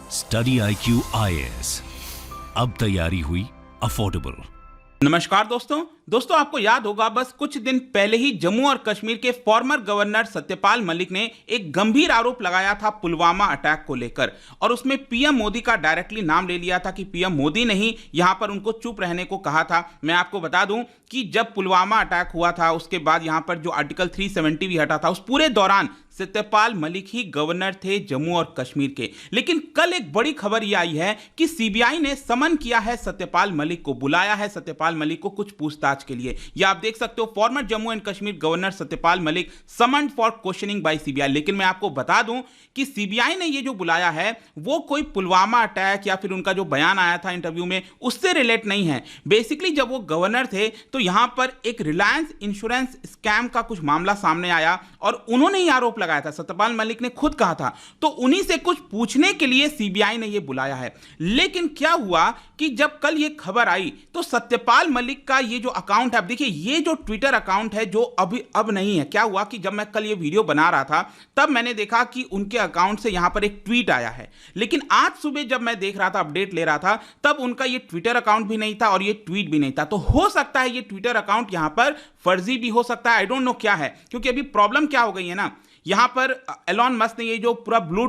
Study IQ IAS, अब तैयारी हुई अफोर्डेबल। नमस्कार दोस्तों आपको याद होगा बस कुछ दिन पहले ही जम्मू और कश्मीर के फॉर्मर गवर्नर सत्यपाल मलिक ने एक गंभीर आरोप लगाया था पुलवामा अटैक को लेकर, और उसमें पीएम मोदी का डायरेक्टली नाम ले लिया था कि पीएम मोदी ने ही यहां पर उनको चुप रहने को कहा था। मैं आपको बता दूं कि जब पुलवामा अटैक हुआ था उसके बाद यहां पर जो आर्टिकल 370 भी हटा था, उस पूरे दौरान सत्यपाल मलिक ही गवर्नर थे जम्मू और कश्मीर के। लेकिन कल एक बड़ी खबर यह आई है कि सीबीआई ने समन किया है सत्यपाल मलिक को, बुलाया है सत्यपाल मलिक को कुछ पूछताछ के लिए। यह आप देख सकते हो, former Jammu and Kashmir governor Satyapal Malik summoned for questioning by CBI. लेकिन मैं आपको बता दूं कि सीबीआई ने यह जो बुलाया है वो कोई पुलवामा अटैक या फिर उनका जो बयान आया था इंटरव्यू में उससे रिलेट नहीं है। बेसिकली जब वो गवर्नर थे तो यहां पर एक रिलायंस इंश्योरेंस स्कैम का कुछ मामला सामने आया और उन्होंने ही आरोप लगाया था, सत्यपाल मलिक ने खुद कहा था, तो उन्हीं से कुछ पूछने के लिए सीबीआई ने यह बुलाया है। लेकिन क्या हुआ कि जब कल यह खबर आई तो सत्यपाल मलिक का ये जो अकाउंट है, अब देखिए ये जो ट्विटर अकाउंट है जो अब नहीं है। क्या हुआ कि जब मैं कल ये वीडियो बना रहा था तब मैंने देखा कि उनके अकाउंट से यहां पर एक ट्वीट आया है, लेकिन आज सुबह जब मैं देख रहा था, अपडेट ले रहा था, तब उनका ये ट्विटर अकाउंट भी नहीं था और ये ट्वीट भी नहीं था। तो हो सकता है ये ट्विटर अकाउंट यहां पर फर्जी भी हो सकता है, आई डोंट नो क्या है, क्योंकि अभी प्रॉब्लम क्या हो गई है ना, यहां पर एलॉन मस्क ने ये जो पूरा ब्लू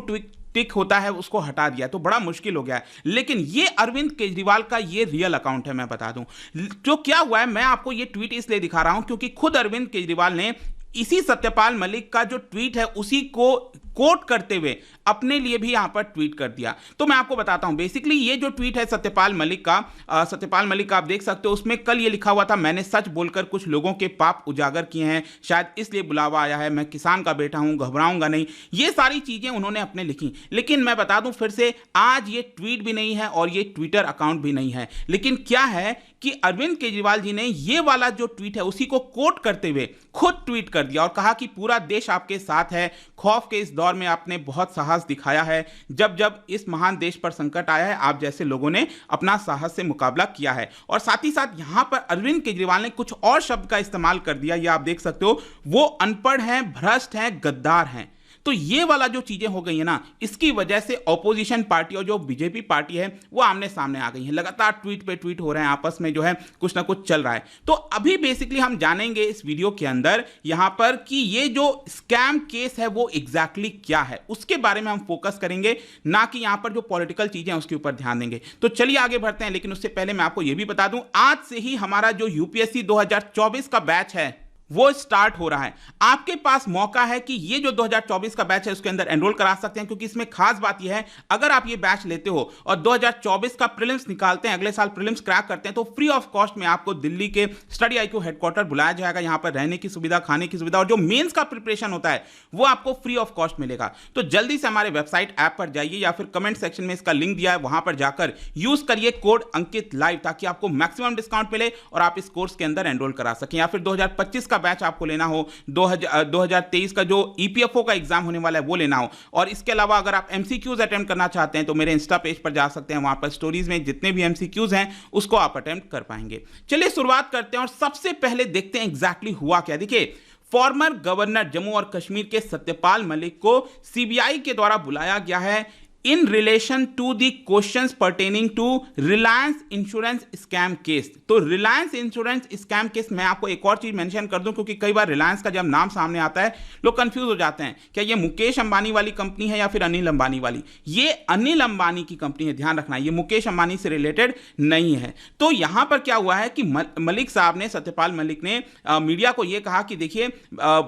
टिक होता है उसको हटा दिया, तो बड़ा मुश्किल हो गया है। लेकिन ये अरविंद केजरीवाल का ये रियल अकाउंट है, मैं बता दूं। जो क्या हुआ है, मैं आपको ये ट्वीट इसलिए दिखा रहा हूं क्योंकि खुद अरविंद केजरीवाल ने इसी सत्यपाल मलिक का जो ट्वीट है उसी को कोट करते हुए अपने लिए भी यहां पर ट्वीट कर दिया। तो मैं आपको बताता हूं, बेसिकली ये जो ट्वीट है सत्यपाल मलिक का आप देख सकते हो, उसमें कल ये लिखा हुआ था, मैंने सच बोलकर कुछ लोगों के पाप उजागर किए हैं, शायद इसलिए बुलावा आया है, मैं किसान का बेटा हूं, घबराऊंगा नहीं, ये सारी चीजें उन्होंने अपने लिखी। लेकिन मैं बता दूं फिर से, आज ये ट्वीट भी नहीं है और ये ट्विटर अकाउंट भी नहीं है। लेकिन क्या है कि अरविंद केजरीवाल जी ने ये वाला जो ट्वीट है उसी को कोट करते हुए खुद ट्वीट कर दिया और कहा कि पूरा देश आपके साथ है, खौफ के इस दौर में आपने बहुत साहस दिखाया है, जब जब इस महान देश पर संकट आया है आप जैसे लोगों ने अपना साहस से मुकाबला किया है। और साथ ही साथ यहां पर अरविंद केजरीवाल ने कुछ और शब्द का इस्तेमाल कर दिया, ये आप देख सकते हो, वो अनपढ़ हैं, भ्रष्ट हैं, गद्दार हैं। तो ये वाला जो चीजें हो गई है ना, इसकी वजह से ऑपोजिशन पार्टी और जो बीजेपी पार्टी है वो आमने सामने आ गई है, लगातार ट्वीट पे ट्वीट हो रहे हैं, आपस में जो है कुछ ना कुछ चल रहा है। तो अभी बेसिकली हम जानेंगे इस वीडियो के अंदर यहां पर कि ये जो स्कैम केस है वो एग्जैक्टली क्या है, उसके बारे में हम फोकस करेंगे, ना कि यहां पर जो पॉलिटिकल चीजें हैं उसके ऊपर ध्यान देंगे। तो चलिए आगे बढ़ते हैं। लेकिन उससे पहले मैं आपको यह भी बता दूं, आज से ही हमारा जो यूपीएससी 2024 का बैच है वो स्टार्ट हो रहा है। आपके पास मौका है कि ये जो 2024 का बैच है उसके अंदर एनरोल करा सकते हैं, क्योंकि इसमें खास बात यह है, अगर आप ये बैच लेते हो और 2024 का प्रीलिम्स निकालते हैं, अगले साल प्रीलिम्स क्रैक करते हैं, तो फ्री ऑफ कॉस्ट में आपको दिल्ली के स्टडी IQ हेडक्वार्टर बुलाया जाएगा। यहां पर रहने की सुविधा, खाने की सुविधा और जो मेंस का प्रिपरेशन होता है वो आपको फ्री ऑफ कॉस्ट मिलेगा। तो जल्दी से हमारे वेबसाइट ऐप पर जाइए या फिर कमेंट सेक्शन में इसका लिंक दिया है, वहां पर जाकर यूज करिए कोड अंकित लाइव, ताकि आपको मैक्सिमम डिस्काउंट मिले और आप इस कोर्स के अंदर एनरोल करा सकें। या फिर 2025 का बैच आपको लेना हो, 2023 का जो EPFO का एग्जाम होने वाला है वो लेना हो, और इसके अलावा अगर आप MCQs अटेम्प्ट करना चाहते हैं तो मेरे इंस्टा पेज पर जा सकते हैं, वहां पर स्टोरीज में जितने भी MCQs हैं उसको आप अटेम्प्ट कर पाएंगे। चलिए शुरुआत करते हैं और सबसे पहले देखते हैं एग्जैक्टली हुआ क्या। देखिए, फॉर्मर गवर्नर जम्मू और कश्मीर के सत्यपाल मलिक को सीबीआई के द्वारा बुलाया गया है in relation to the questions pertaining to Reliance Insurance Scam case। तो Reliance Insurance Scam case, मैं आपको एक और चीज मेंशन कर दूं, क्योंकि कई बार रिलायंस का जब नाम सामने आता है लोग कंफ्यूज हो जाते हैं, क्या ये मुकेश अंबानी वाली कंपनी है या फिर अनिल अंबानी वाली। ये अनिल अंबानी की कंपनी है, ध्यान रखना, ये मुकेश अंबानी से रिलेटेड नहीं है। तो यहां पर क्या हुआ है कि मलिक साहब ने, सत्यपाल मलिक ने मीडिया को यह कहा कि देखिए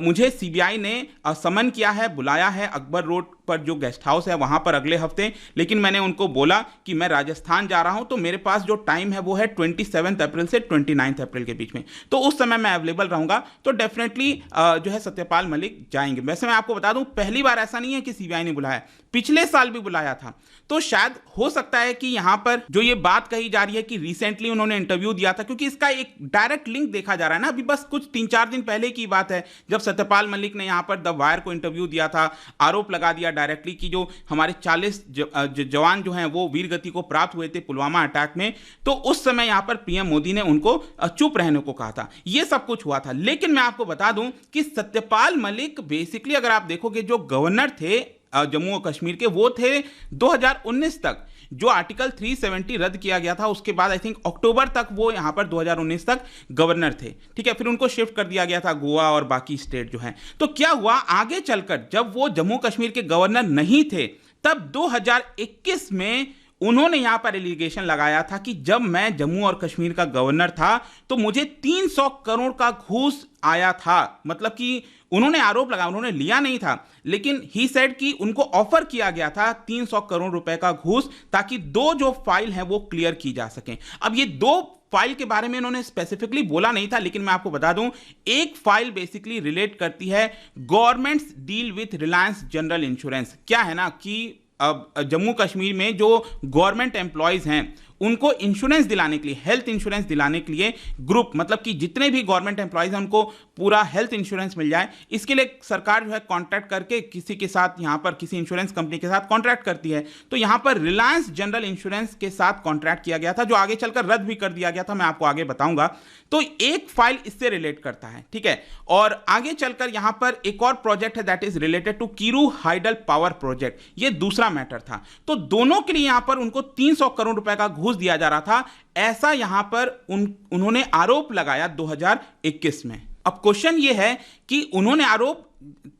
मुझे सीबीआई ने समन किया है, बुलाया है अकबर रोड पर जो गेस्ट हाउस है वहां पर अगले हफ्ते, लेकिन मैंने उनको बोला कि मैं राजस्थान जा रहा हूं, तो मेरे पास जो टाइम है वो है 27 अप्रैल से 29 अप्रैल के बीच में, तो उस समय मैं अवेलेबल रहूंगा। तो डेफिनेटली जो है सत्यपाल मलिक जाएंगे। वैसे मैं आपको बता दूं, पहली बार ऐसा नहीं है कि सीबीआई ने बुलाया, पिछले साल भी बुलाया था। तो शायद हो सकता है कि यहां पर जो ये बात कही जा रही है कि रिसेंटली उन्होंने इंटरव्यू दिया था, क्योंकि इसका एक डायरेक्ट लिंक देखा जा रहा है ना, अभी बस कुछ 3-4 दिन पहले की बात है जब सत्यपाल मलिक ने यहां पर द वायर को इंटरव्यू दिया था, आरोप लगा दिया डायरेक्टली कि जो हमारे 40 जवान जो हैं वो वीर गति को प्राप्त हुए थे पुलवामा अटैक में, तो उस समय यहां पर पीएम मोदी ने उनको चुप रहने को कहा था। यह सब कुछ हुआ था। लेकिन मैं आपको बता दूं कि सत्यपाल मलिक बेसिकली अगर आप देखोगे जो गवर्नर थे जम्मू और कश्मीर के, वो थे 2019 तक। जो आर्टिकल 370 रद्द किया गया था उसके बाद आई थिंक अक्टूबर तक वो यहाँ पर 2019 तक गवर्नर थे, ठीक है। फिर उनको शिफ्ट कर दिया गया था गोवा और बाकी स्टेट जो हैं। तो क्या हुआ आगे चलकर, जब वो जम्मू कश्मीर के गवर्नर नहीं थे, तब 2021 में उन्होंने यहां पर एलिगेशन लगाया था कि जब मैं जम्मू और कश्मीर का गवर्नर था तो मुझे 300 करोड़ का घूस आया था। मतलब कि उन्होंने आरोप लगाया, उन्होंने लिया नहीं था, लेकिन ही सेड कि उनको ऑफर किया गया था 300 करोड़ रुपए का घूस, ताकि दो जो फाइल हैं वो क्लियर की जा सकें। अब ये दो फाइल के बारे में उन्होंने स्पेसिफिकली बोला नहीं था, लेकिन मैं आपको बता दूं, एक फाइल बेसिकली रिलेट करती है governments deal with Reliance general insurance. क्या है ना कि अब जम्मू कश्मीर में जो गवर्नमेंट एम्प्लॉयज हैं उनको इंश्योरेंस दिलाने के लिए, हेल्थ इंश्योरेंस दिलाने के लिए ग्रुप, मतलब कि जितने भी गवर्नमेंट एम्प्लॉयज हैं उनको पूरा हेल्थ इंश्योरेंस मिल जाए, इसके लिए सरकार जो है कॉन्ट्रैक्ट करके किसी के साथ, यहाँ पर किसी इंश्योरेंस कंपनी के साथ कॉन्ट्रैक्ट करती है। तो यहाँ पर रिलायंस जनरल इंश्योरेंस के साथ कॉन्ट्रैक्ट किया गया था, जो आगे चलकर रद्द भी कर दिया गया था, मैं आपको आगे बताऊंगा। तो एक फाइल इससे रिलेट करता है, ठीक है। और आगे चलकर यहाँ पर एक और प्रोजेक्ट है that is related to Kiru hydel power project, ये दूसरा मैटर था। तो दोनों के लिए यहाँ पर उनको 300 करोड़ रुपए का घूस दिया जा रहा था, ऐसा यहां पर उन्होंने आरोप लगाया 2021 में। अब क्वेश्चन यह है कि उन्होंने आरोप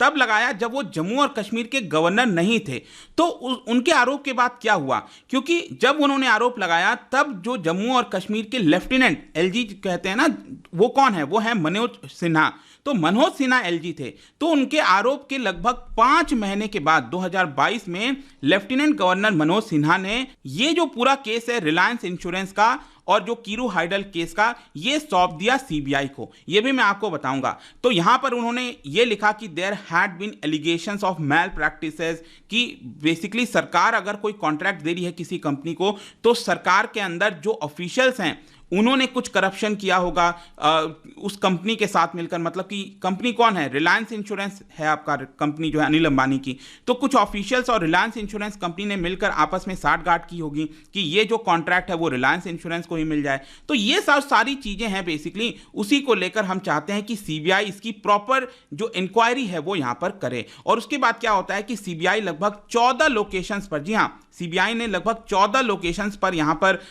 तब लगाया जब वो जम्मू और कश्मीर के गवर्नर नहीं थे। तो उनके आरोप के बाद क्या हुआ, क्योंकि जब उन्होंने आरोप लगाया तब जो जम्मू और कश्मीर के लेफ्टिनेंट, एलजी कहते हैं ना, वो कौन है, वो है मनोज सिन्हा। तो मनोज सिन्हा एलजी थे। तो उनके आरोप के लगभग 5 महीने के बाद 2022 में लेफ्टिनेंट गवर्नर मनोज सिन्हा ने ये जो पूरा केस है रिलायंस इंश्योरेंस का और जो कीरू हाइडल केस का, ये सौंप दिया सीबीआई को। ये भी मैं आपको बताऊंगा। तो यहां पर उन्होंने ये लिखा कि there had been allegations of malpractices, कि बेसिकली सरकार अगर कोई कॉन्ट्रैक्ट दे रही है किसी कंपनी को, तो सरकार के अंदर जो ऑफिशियल्स हैं उन्होंने कुछ करप्शन किया होगा उस कंपनी के साथ मिलकर। मतलब कि कंपनी कौन है, रिलायंस इंश्योरेंस है आपका कंपनी जो है अनिल अंबानी की। तो कुछ ऑफिशियल्स और रिलायंस इंश्योरेंस कंपनी ने मिलकर आपस में साठगांठ की होगी कि ये जो कॉन्ट्रैक्ट है वो रिलायंस इंश्योरेंस को ही मिल जाए। तो ये सारी चीजें हैं बेसिकली, उसी को लेकर हम चाहते हैं कि सीबीआई इसकी प्रॉपर जो इंक्वायरी है वो यहां पर करे। और उसके बाद क्या होता है कि सीबीआई लगभग 14 लोकेशंस पर, जी हाँ, सीबीआई ने लगभग 14 लोकेशंस पर यहां पर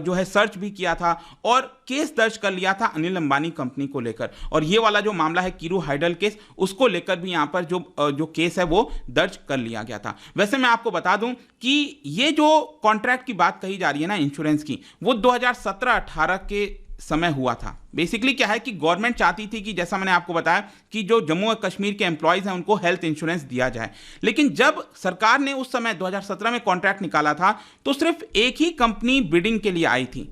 जो है सर्च भी किया था और केस दर्ज कर लिया था अनिल अंबानी कंपनी को लेकर। और ये वाला जो मामला है कीरू हाइडल केस, उसको लेकर भी यहां पर जो केस है वो दर्ज कर लिया गया था। वैसे मैं आपको बता दूं कि ये जो कॉन्ट्रैक्ट की बात कही जा रही है ना इंश्योरेंस की, वो 2017-18 के समय हुआ था। बेसिकली क्या है कि गवर्नमेंट चाहती थी कि जैसा मैंने आपको बताया कि जो जम्मू और कश्मीर के एम्प्लॉयज हैं उनको हेल्थ इंश्योरेंस दिया जाए। लेकिन जब सरकार ने उस समय 2017 में कॉन्ट्रैक्ट निकाला था तो सिर्फ एक ही कंपनी बिडिंग के लिए आई थी।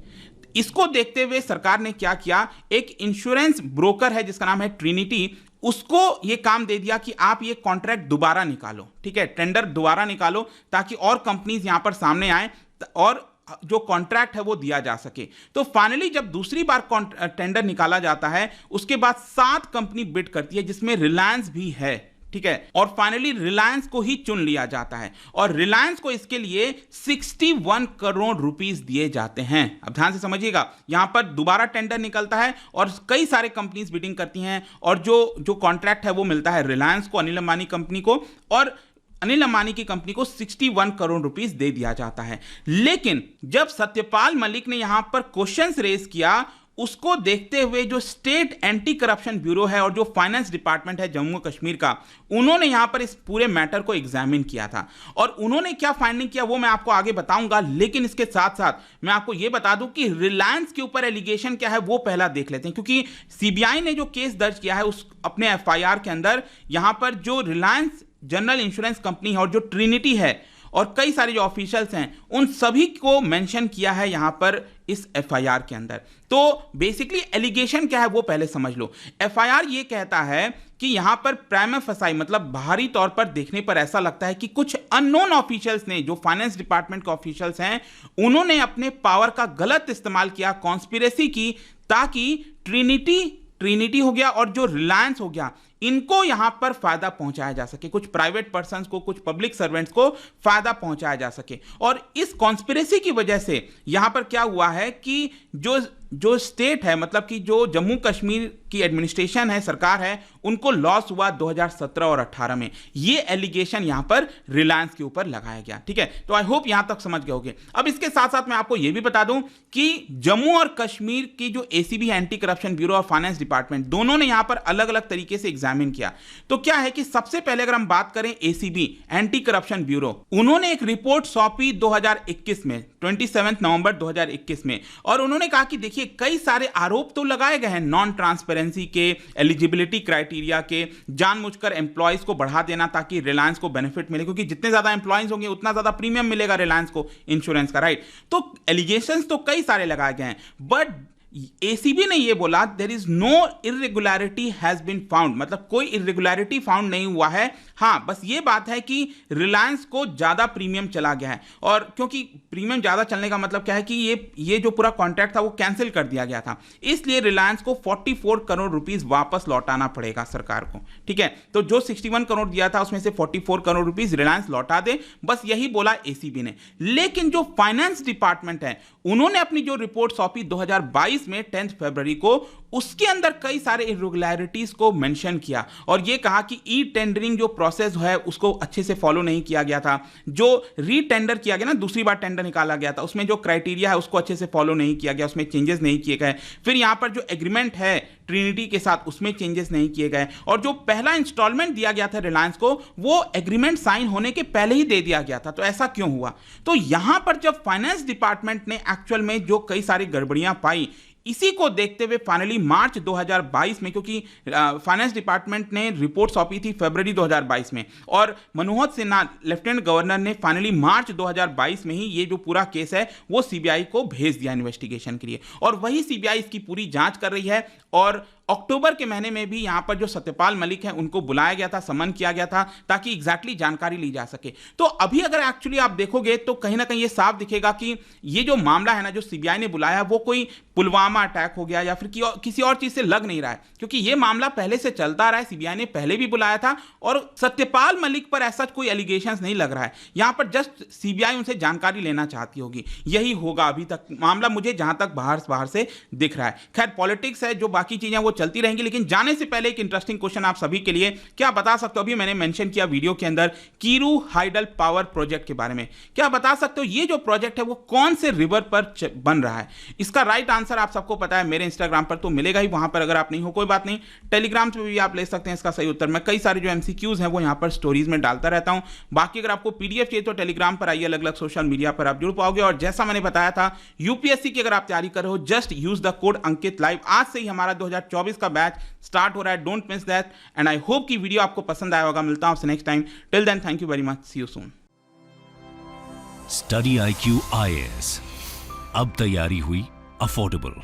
इसको देखते हुए सरकार ने क्या किया, एक इंश्योरेंस ब्रोकर है जिसका नाम है ट्रिनिटी, उसको ये काम दे दिया कि आप ये कॉन्ट्रैक्ट दोबारा निकालो, ठीक है, टेंडर दोबारा निकालो, ताकि और कंपनीज यहां पर सामने आए और जो कॉन्ट्रैक्ट है वो दिया जा सके। तो फाइनली जब दूसरी बार टेंडर निकाला जाता है, उसके बाद 7 कंपनी बिड करती है जिसमें रिलायंस भी है, ठीक है। और फाइनली रिलायंस को ही चुन लिया जाता है और रिलायंस को इसके लिए 61 करोड़ रुपीस दिए जाते हैं। अब ध्यान से समझिएगा, यहां पर दोबारा टेंडर निकलता है और कई सारे कंपनीज बिडिंग करती हैं और जो कॉन्ट्रैक्ट है वो मिलता है रिलायंस को, अनिल अंबानी कंपनी को, और अनिल अंबानी की कंपनी को 61 करोड़ रुपीस दे दिया जाता है। लेकिन जब सत्यपाल मलिक ने यहां पर क्वेश्चंस रेज किया, उसको देखते हुए जो स्टेट एंटी करप्शन ब्यूरो है और जो फाइनेंस डिपार्टमेंट है जम्मू कश्मीर का, उन्होंने यहां पर इस पूरे मैटर को एग्जामिन किया था। और उन्होंने क्या फाइंडिंग किया वो मैं आपको आगे बताऊंगा, लेकिन इसके साथ साथ मैं आपको यह बता दूं कि रिलायंस के ऊपर एलिगेशन क्या है वो पहला देख लेते हैं। क्योंकि सीबीआई ने जो केस दर्ज किया है उस अपने एफआईआर के अंदर, यहां पर जो रिलायंस जनरल इंश्योरेंस कंपनी है और जो ट्रिनिटी है और कई सारे जो ऑफिशियल्स हैं, उन सभी को मेंशन किया है यहां पर इस एफआईआर के अंदर। तो बेसिकली एलिगेशन क्या है वो पहले समझ लो। एफआईआर ये कहता है कि यहां पर प्राइमा फसाई, मतलब बाहरी तौर पर देखने पर ऐसा लगता है कि कुछ अननोन ऑफिशियल्स ने, जो फाइनेंस डिपार्टमेंट के ऑफिशियल्स हैं, उन्होंने अपने पावर का गलत इस्तेमाल किया, कॉन्स्पिरेसी की, ताकि ट्रिनिटी हो गया और जो रिलायंस हो गया, इनको यहां पर फायदा पहुंचाया जा सके, कुछ प्राइवेट पर्संस को, कुछ पब्लिक सर्वेंट्स को फायदा पहुंचाया जा सके। और इस कॉन्स्पिरेसी की वजह से यहां पर क्या हुआ है कि जो स्टेट है, मतलब कि जो जम्मू कश्मीर की एडमिनिस्ट्रेशन है, सरकार है, उनको लॉस हुआ 2017 और 18 में। ये एलिगेशन यहां पर रिलायंस के ऊपर लगाया गया। ठीक है, तो आई होप यहां तक समझ गए होंगे। अब इसके साथ साथ मैं आपको यह भी बता दूं कि जम्मू और कश्मीर की जो एसीबी, एंटी करप्शन ब्यूरो और फाइनेंस डिपार्टमेंट, दोनों ने यहां पर अलग अलग तरीके से एग्जामिन किया। तो क्या है कि सबसे पहले अगर हम बात करें एसीबी, एंटी करप्शन ब्यूरो, उन्होंने एक रिपोर्ट सौंपी 2021 में, 27 नवंबर 2021 में, और उन्होंने कहा कि देखिए कई सारे आरोप तो लगाए गए हैं नॉन ट्रांसपेरेंसी के, एलिजिबिलिटी क्राइटेरिया के, जानबूझकर एम्प्लॉयज को बढ़ा देना ताकि रिलायंस को बेनिफिट मिले, क्योंकि जितने ज्यादा एम्प्लॉयज होंगे उतना ज्यादा प्रीमियम मिलेगा रिलायंस को इंश्योरेंस का, राइट। तो एलिगेशंस तो कई सारे लगाए गए हैं, बट एसीबी ने यह बोला there is no irregularity has been found, मतलब कोई इरेगुलरिटी फाउंड नहीं हुआ है। हां, बस यह बात है कि रिलायंस को ज्यादा प्रीमियम चला गया है, और क्योंकि प्रीमियम ज्यादा चलने का मतलब क्या है कि ये जो पूरा कॉन्ट्रैक्ट था वो कैंसिल कर दिया गया था, इसलिए रिलायंस को 44 करोड़ रुपीस वापस लौटाना पड़ेगा सरकार को। ठीक है, तो जो 61 करोड़ दिया था उसमें से 44 करोड़ रुपीस रिलायंस लौटा दे, बस यही बोला एसीबी ने। लेकिन जो फाइनेंस डिपार्टमेंट है, उन्होंने अपनी जो रिपोर्ट सौंपी 2022 में 10 फरवरी को, उसके अंदर कई सारे इरेगुलरिटीज को मेंशन किया और यह कहा कि ई टेंडरिंग जो प्रोसेस है उसको अच्छे से फॉलो नहीं किया गया था, जो रीटेंडर किया गया ना, दूसरी बार टेंडर निकाला गया था, उसमें जो क्राइटेरिया है उसको अच्छे से फॉलो नहीं किया गया, उसमें चेंजेस नहीं किए गए। फिर यहां पर जो एग्रीमेंट है ट्रिनिटी के साथ उसमें चेंजेस नहीं किए गए, और जो पहला इंस्टॉलमेंट दिया गया था रिलायंस को, वो एग्रीमेंट साइन होने के पहले ही दे दिया गया था। तो ऐसा क्यों हुआ? तो यहां पर जब फाइनेंस डिपार्टमेंट ने एक्चुअल में जो कई सारी गड़बड़ियां पाई, इसी को देखते हुए फाइनली मार्च 2022 में, क्योंकि फाइनेंस डिपार्टमेंट ने रिपोर्ट सौंपी थी फरवरी 2022 में, और मनोहर सिन्हा लेफ्टिनेंट गवर्नर ने फाइनली मार्च 2022 में ही ये जो पूरा केस है वो सीबीआई को भेज दिया इन्वेस्टिगेशन के लिए, और वही सीबीआई इसकी पूरी जांच कर रही है। और अक्टूबर के महीने में भी यहां पर जो सत्यपाल मलिक हैं उनको बुलाया गया था, समन किया गया था, ताकि एग्जैक्टली जानकारी ली जा सके। तो अभी अगर एक्चुअली आप देखोगे तो कहीं ना कहीं ये साफ दिखेगा कि ये जो मामला है ना, जो सीबीआई ने बुलाया, वो कोई पुलवामा अटैक हो गया या फिर किसी और चीज से लग नहीं रहा है, क्योंकि ये मामला पहले से चलता आ रहा है, सीबीआई ने पहले भी बुलाया था, और सत्यपाल मलिक पर ऐसा कोई एलिगेशंस नहीं लग रहा है। यहां पर जस्ट सीबीआई उनसे जानकारी लेना चाहती होगी, यही होगा अभी तक मामला, मुझे जहां तक बाहर से दिख रहा है। खैर, पॉलिटिक्स है, जो बाकी चीजें वो चलती रहेंगी, लेकिन जाने से पहले एक इंटरेस्टिंग क्वेश्चन आप सभी के लिए, क्या बता सकते हो, अभी मैंने मेंशन किया वीडियो के अंदर कीरू हाइडल पावर प्रोजेक्ट के बारे में, क्या बता सकते हो ये जो प्रोजेक्ट है वो कौन से रिवर पर बन रहा है? इसका राइट आंसर आप सबको पता है, मेरे इंस्टाग्राम पर तो मिलेगा ही, वहां पर अगर आप नहीं हो कोई बात नहीं, टेलीग्राम पे भी आप ले सकते हैं इसका सही उत्तर। मैं कई सारे जो एमसीक्यूज हैं वो यहां पर स्टोरीज में डालता रहता हूं। बाकी अगर आपको पीडीएफ चाहिए तो टेलीग्राम पर आइए, अलग अलग सोशल मीडिया पर आप जुड़ पाओगे। और जैसा मैंने बताया था, यूपीएससी की अगर आप तैयारी कर रहे हो, just use the code Ankit live. आज से ही हमारा 2024 का बैच स्टार्ट हो रहा है, don't miss that, and I hope कि वीडियो आपको पसंद आया होगा। मिलता हूं आपसे next time, till then thank you very much, see you soon. Study IQ IAS, अब तैयारी हुई अफोर्डेबल।